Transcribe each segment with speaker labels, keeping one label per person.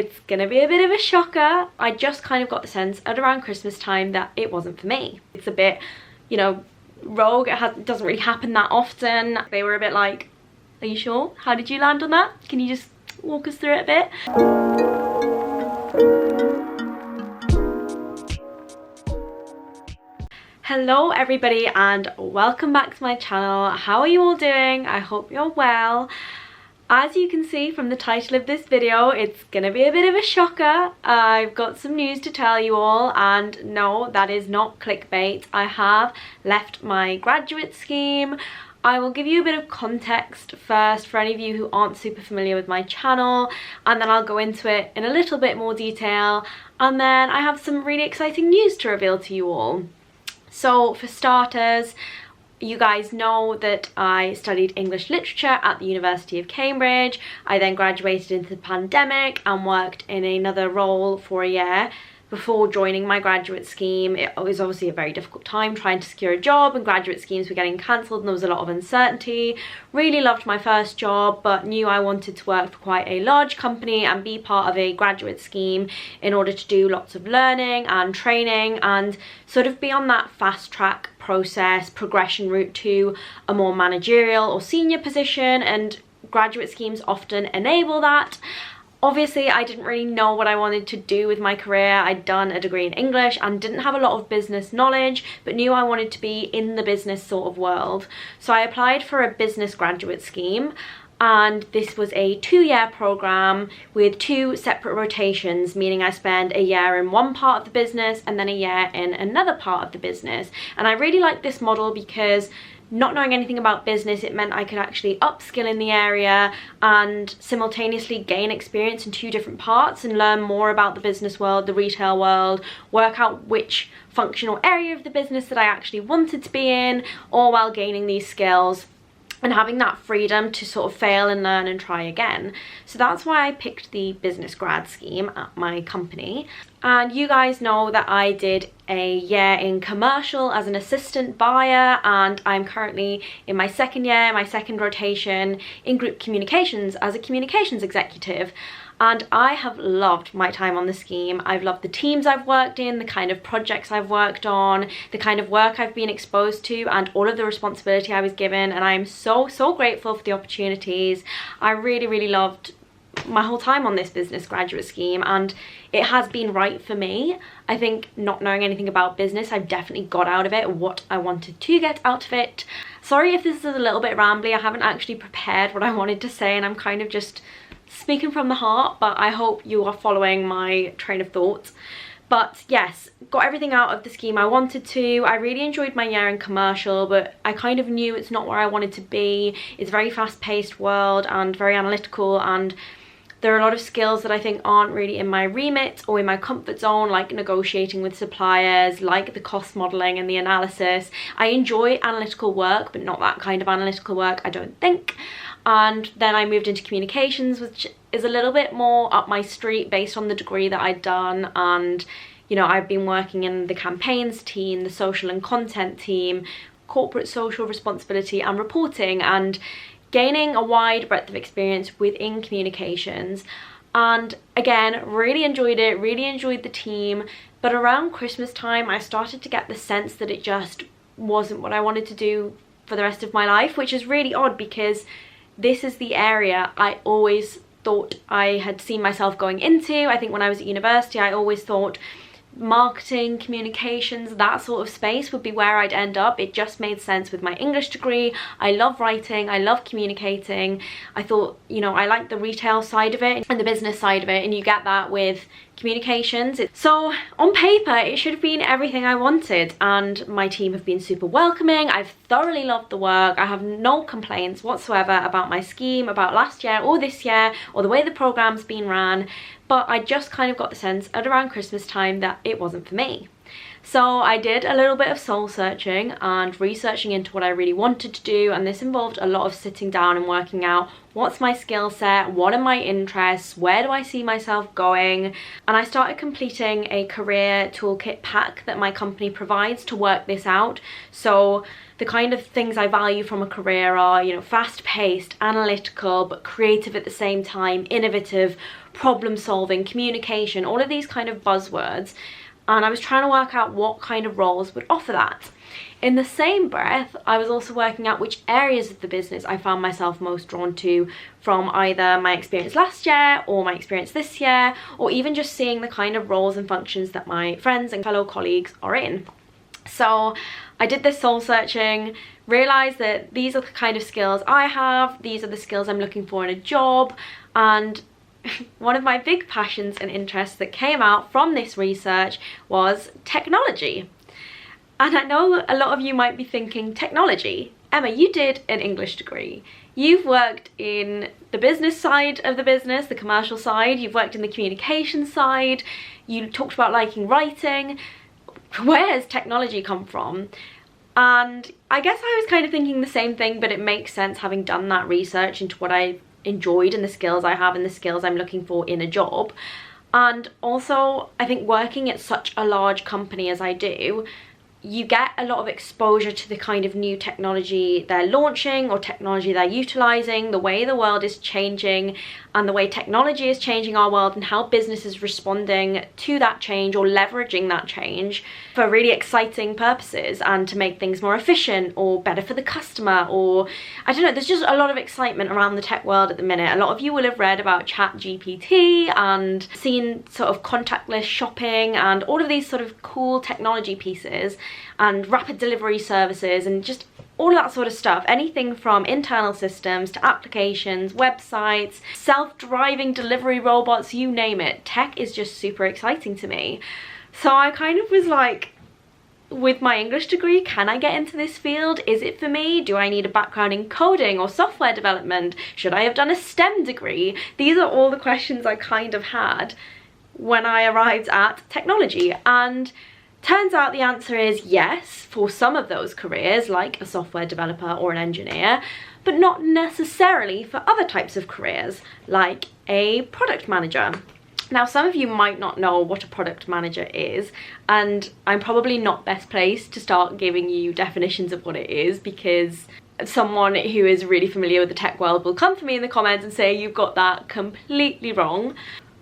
Speaker 1: It's gonna be a bit of a shocker. I just kind of got the sense at around Christmas time that it wasn't for me. It's a bit, you know, rogue. It doesn't really happen that often. They were a bit like, are you sure? How did you land on that? Can you just walk us through it a bit? Hello everybody and welcome back to my channel. How are you all doing? I hope you're well. As you can see from the title of this video, it's gonna be a bit of a shocker. I've got some news to tell you all, and no, that is not clickbait. I have left my graduate scheme. I will give you a bit of context first for any of you who aren't super familiar with my channel, and then I'll go into it in a little bit more detail, and then I have some really exciting news to reveal to you all. So for starters, you guys know that I studied English literature at the University of Cambridge. I then graduated into the pandemic and worked in another role for a year before joining my graduate scheme. It was obviously a very difficult time trying to secure a job, and graduate schemes were getting cancelled and there was a lot of uncertainty. Really loved my first job, but knew I wanted to work for quite a large company and be part of a graduate scheme in order to do lots of learning and training and sort of be on that fast track process progression route to a more managerial or senior position, and graduate schemes often enable that. Obviously, I didn't really know what I wanted to do with my career. I'd done a degree in English and didn't have a lot of business knowledge, but knew I wanted to be in the business sort of world. So I applied for a business graduate scheme, and this was a 2-year program with 2 separate rotations, meaning I spent a year in one part of the business and then a year in another part of the business. And I really liked this model because not knowing anything about business, it meant I could actually upskill in the area and simultaneously gain experience in 2 different parts and learn more about the business world, the retail world, work out which functional area of the business that I actually wanted to be in, all while gaining these skills and having that freedom to sort of fail and learn and try again. So that's why I picked the business grad scheme at my company. And you guys know that I did a year in commercial as an assistant buyer, and I'm currently in my second year, my second rotation in group communications as a communications executive. And I have loved my time on the scheme. I've loved the teams I've worked in, the kind of projects I've worked on, the kind of work I've been exposed to, and all of the responsibility I was given. And I am so grateful for the opportunities. I really loved my whole time on this business graduate scheme, and it has been right for me. I think not knowing anything about business, I've definitely got out of it what I wanted to get out of it. Sorry if this is a little bit rambly. I haven't actually prepared what I wanted to say, and I'm kind of just speaking from the heart, but I hope you are following my train of thought. But yes, got everything out of the scheme I wanted to. I really enjoyed my year in commercial, but I kind of knew it's not where I wanted to be. It's a very fast-paced world and very analytical, and there are a lot of skills that I think aren't really in my remit or in my comfort zone, like negotiating with suppliers, like the cost modelling and the analysis. I enjoy analytical work, but not that kind of analytical work, I don't think. And then I moved into communications, which is a little bit more up my street based on the degree that I'd done. And, you know, I've been working in the campaigns team, the social and content team, corporate social responsibility and reporting, and gaining a wide breadth of experience within communications. And again, really enjoyed it, really enjoyed the team. But around Christmas time, I started to get the sense that it just wasn't what I wanted to do for the rest of my life, which is really odd because this is the area I always thought I had seen myself going into. I think when I was at university, I always thought marketing, communications, that sort of space would be where I'd end up. It just made sense with my English degree. I love writing, I love communicating. I thought, you know, I like the retail side of it and the business side of it, and you get that with communications. So on paper, it should have been everything I wanted, and my team have been super welcoming. I've thoroughly loved the work. I have no complaints whatsoever about my scheme, about last year or this year, or the way the program's been ran. But I just kind of got the sense at around Christmas time that it wasn't for me. So I did a little bit of soul searching and researching into what I really wanted to do, and this involved a lot of sitting down and working out what's my skill set, what are my interests, where do I see myself going. And I started completing a career toolkit pack that my company provides to work this out. So the kind of things I value from a career are, you know, fast-paced, analytical, but creative at the same time, innovative, problem solving, communication, all of these kind of buzzwords. And I was trying to work out what kind of roles would offer that. In the same breath, I was also working out which areas of the business I found myself most drawn to from either my experience last year or my experience this year, or even just seeing the kind of roles and functions that my friends and fellow colleagues are in. So I did this soul searching, realised that these are the kind of skills I have, these are the skills I'm looking for in a job, and one of my big passions and interests that came out from this research was technology. And I know a lot of you might be thinking, technology? Emma, you did an English degree. You've worked in the business side of the business, the commercial side, you've worked in the communication side, you talked about liking writing. Where has technology come from? And I guess I was kind of thinking the same thing, but it makes sense having done that research into what I enjoyed and the skills I have and the skills I'm looking for in a job. And also, I think working at such a large company as I do, you get a lot of exposure to the kind of new technology they're launching or technology they're utilising, the way the world is changing and the way technology is changing our world, and how business is responding to that change or leveraging that change for really exciting purposes and to make things more efficient or better for the customer, or I don't know, there's just a lot of excitement around the tech world at the minute. A lot of you will have read about ChatGPT and seen sort of contactless shopping and all of these sort of cool technology pieces and rapid delivery services and just all of that sort of stuff. Anything from internal systems to applications, websites, self-driving delivery robots, you name it. Tech is just super exciting to me. So I kind of was like, with my English degree, can I get into this field? Is it for me? Do I need a background in coding or software development? Should I have done a STEM degree? These are all the questions I kind of had when I arrived at technology. And turns out the answer is yes for some of those careers, like a software developer or an engineer, but not necessarily for other types of careers, like a product manager. Now, some of you might not know what a product manager is, and I'm probably not best placed to start giving you definitions of what it is, because someone who is really familiar with the tech world will come for me in the comments and say you've got that completely wrong.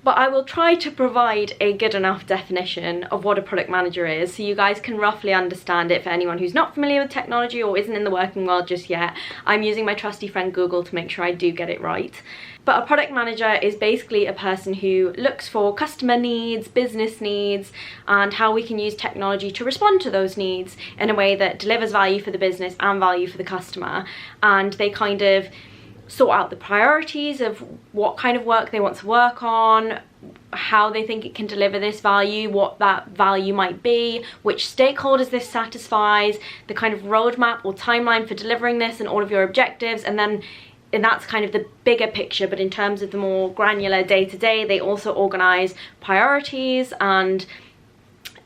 Speaker 1: But I will try to provide a good enough definition of what a product manager is so you guys can roughly understand it for anyone who's not familiar with technology or isn't in the working world just yet. I'm using my trusty friend Google to make sure I do get it right. But a product manager is basically a person who looks for customer needs, business needs, and how we can use technology to respond to those needs in a way that delivers value for the business and value for the customer. And they kind of sort out the priorities of what kind of work they want to work on, how they think it can deliver this value, what that value might be, which stakeholders this satisfies, the kind of roadmap or timeline for delivering this and all of your objectives. And that's kind of the bigger picture, but in terms of the more granular day-to-day, they also organize priorities and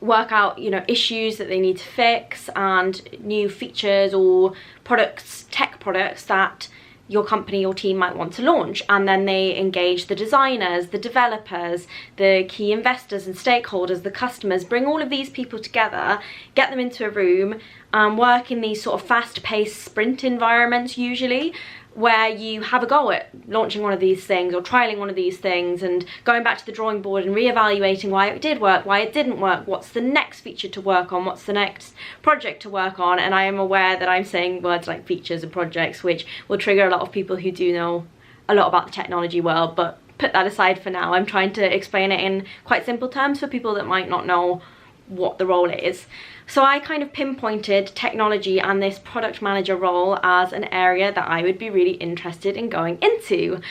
Speaker 1: work out, you know, issues that they need to fix and new features or products, tech products that your company or team might want to launch. And then they engage the designers, the developers, the key investors and stakeholders, the customers, bring all of these people together, get them into a room and work in these sort of fast-paced sprint environments usually, where you have a go at launching one of these things or trialing one of these things and going back to the drawing board and re-evaluating why it did work, why it didn't work, what's the next feature to work on, what's the next project to work on. And I am aware that I'm saying words like features and projects, which will trigger a lot of people who do know a lot about the technology world, but put that aside for now. I'm trying to explain it in quite simple terms for people that might not know what the role is. So I kind of pinpointed technology and this product manager role as an area that I would be really interested in going into.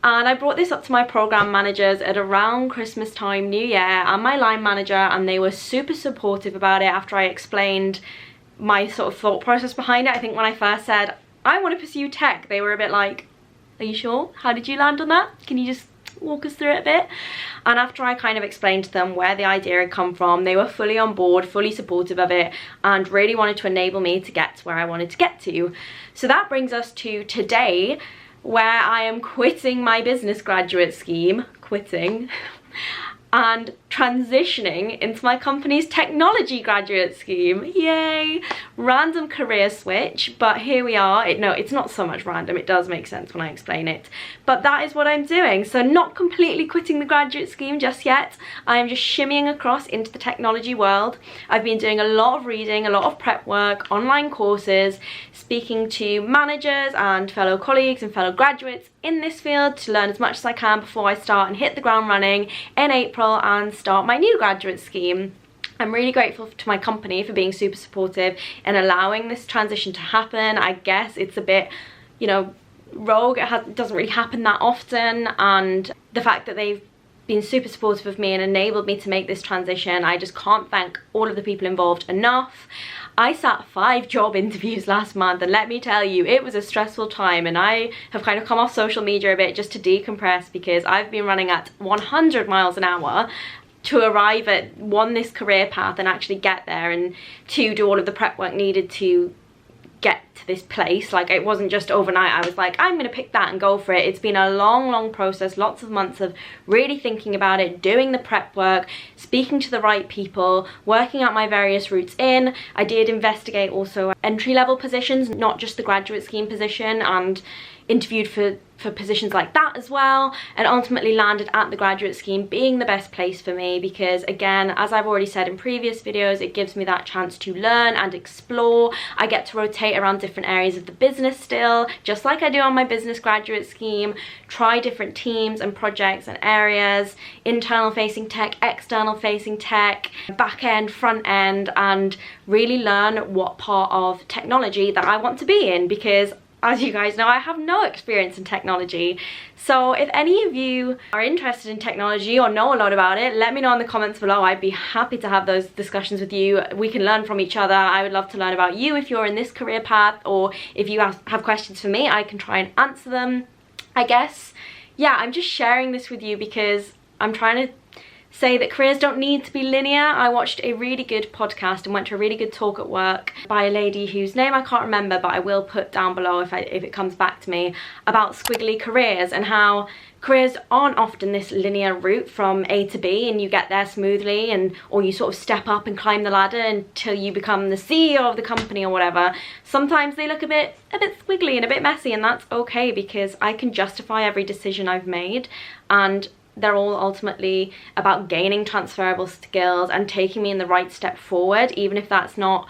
Speaker 1: And I brought this up to my program managers at around Christmas time, New Year, and my line manager, and they were super supportive about it after I explained my sort of thought process behind it. I think when I first said, I want to pursue tech, they were a bit like, are you sure? How did you land on that? Can you just walk us through it a bit? And after I kind of explained to them where the idea had come from, they were fully on board, fully supportive of it, and really wanted to enable me to get to where I wanted to get to. So that brings us to today, where I am quitting my business graduate scheme, and transitioning into my company's technology graduate scheme. Yay! Random career switch, but here we are. No, it's not so much random. It does make sense when I explain it. But that is what I'm doing. So not completely quitting the graduate scheme just yet. I am just shimmying across into the technology world. I've been doing a lot of reading, a lot of prep work, online courses, speaking to managers and fellow colleagues and fellow graduates in this field to learn as much as I can before I start and hit the ground running in April and start my new graduate scheme. I'm really grateful to my company for being super supportive and allowing this transition to happen. I guess it's a bit, you know, rogue. It doesn't really happen that often, and the fact that they've been super supportive of me and enabled me to make this transition, I just can't thank all of the people involved enough. I sat 5 job interviews last month, and let me tell you, it was a stressful time, and I have kind of come off social media a bit just to decompress because I've been running at 100 miles an hour to arrive at, 1, this career path and actually get there, and 2, do all of the prep work needed to get to this place. Like, it wasn't just overnight. I was like, I'm gonna pick that and go for it. It's been a long process, lots of months of really thinking about it, doing the prep work, speaking to the right people, working out my various routes in. I did investigate also entry-level positions, not just the graduate scheme position, and interviewed for positions like that as well, and ultimately landed at the graduate scheme being the best place for me because, again, as I've already said in previous videos, it gives me that chance to learn and explore. I get to rotate around different areas of the business still, just like I do on my business graduate scheme, try different teams and projects and areas, internal facing tech, external facing tech, back end, front end, and really learn what part of technology that I want to be in because, as you guys know, I have no experience in technology. So if any of you are interested in technology or know a lot about it, let me know in the comments below. I'd be happy to have those discussions with you. We can learn from each other. I would love to learn about you if you're in this career path, or if you have questions for me, I can try and answer them. I guess, yeah, I'm just sharing this with you because I'm trying to say that careers don't need to be linear. I watched a really good podcast and went to a really good talk at work by a lady whose name I can't remember, but I will put down below if it comes back to me, about squiggly careers and how careers aren't often this linear route from A to B and you get there smoothly, and or you sort of step up and climb the ladder until you become the CEO of the company or whatever. Sometimes they look a bit squiggly and a bit messy, and that's okay because I can justify every decision I've made, and they're all ultimately about gaining transferable skills and taking me in the right step forward, even if that's not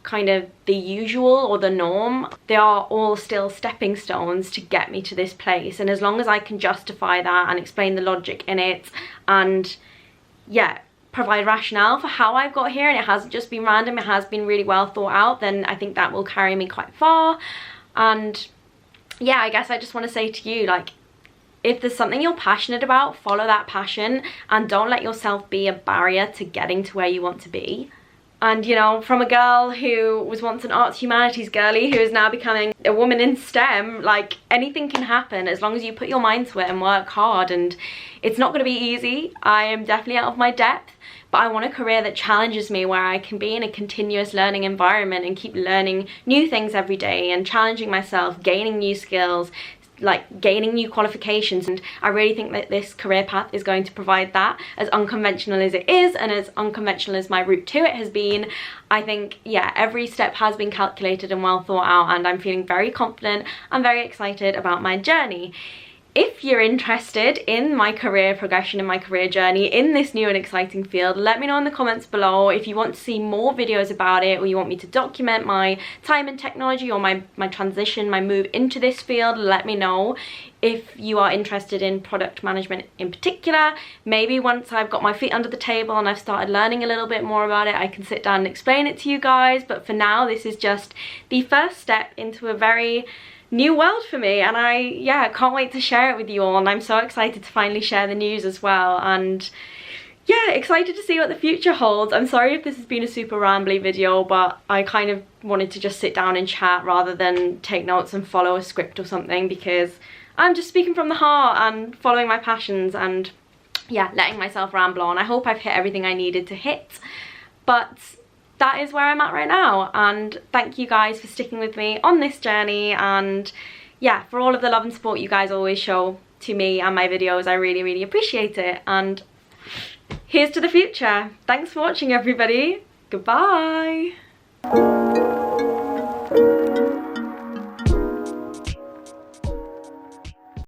Speaker 1: kind of the usual or the norm. They are all still stepping stones to get me to this place, and as long as I can justify that and explain the logic in it and, yeah, provide rationale for how I've got here, and it hasn't just been random, it has been really well thought out, then I think that will carry me quite far. And yeah, I guess I just want to say to you, like, if there's something you're passionate about, follow that passion and don't let yourself be a barrier to getting to where you want to be. And, you know, from a girl who was once an arts humanities girly who is now becoming a woman in STEM, like, anything can happen as long as you put your mind to it and work hard. And it's not going to be easy. I am definitely out of my depth, but I want a career that challenges me, where I can be in a continuous learning environment and keep learning new things every day and challenging myself, gaining new skills, like gaining new qualifications. And I really think that this career path is going to provide that, as unconventional as it is and as unconventional as my route to it has been. I think, yeah, every step has been calculated and well thought out, and I'm feeling very confident and very excited about my journey. If you're interested in my career progression and my career journey in this new and exciting field, let me know in the comments below. If you want to see more videos about it, or you want me to document my time in technology or my transition, my move into this field, let me know. If you are interested in product management in particular, maybe once I've got my feet under the table and I've started learning a little bit more about it, I can sit down and explain it to you guys. But for now, this is just the first step into a very new world for me, and I can't wait to share it with you all, and I'm so excited to finally share the news as well. And yeah, excited to see what the future holds. I'm sorry if this has been a super rambly video, but I kind of wanted to just sit down and chat rather than take notes and follow a script or something, because I'm just speaking from the heart and following my passions and, yeah, letting myself ramble on. I hope I've hit everything I needed to hit, but that is where I'm at right now. And thank you guys for sticking with me on this journey, and yeah, for all of the love and support you guys always show to me and my videos. I really appreciate it. And here's to the future. Thanks for watching, everybody. Goodbye.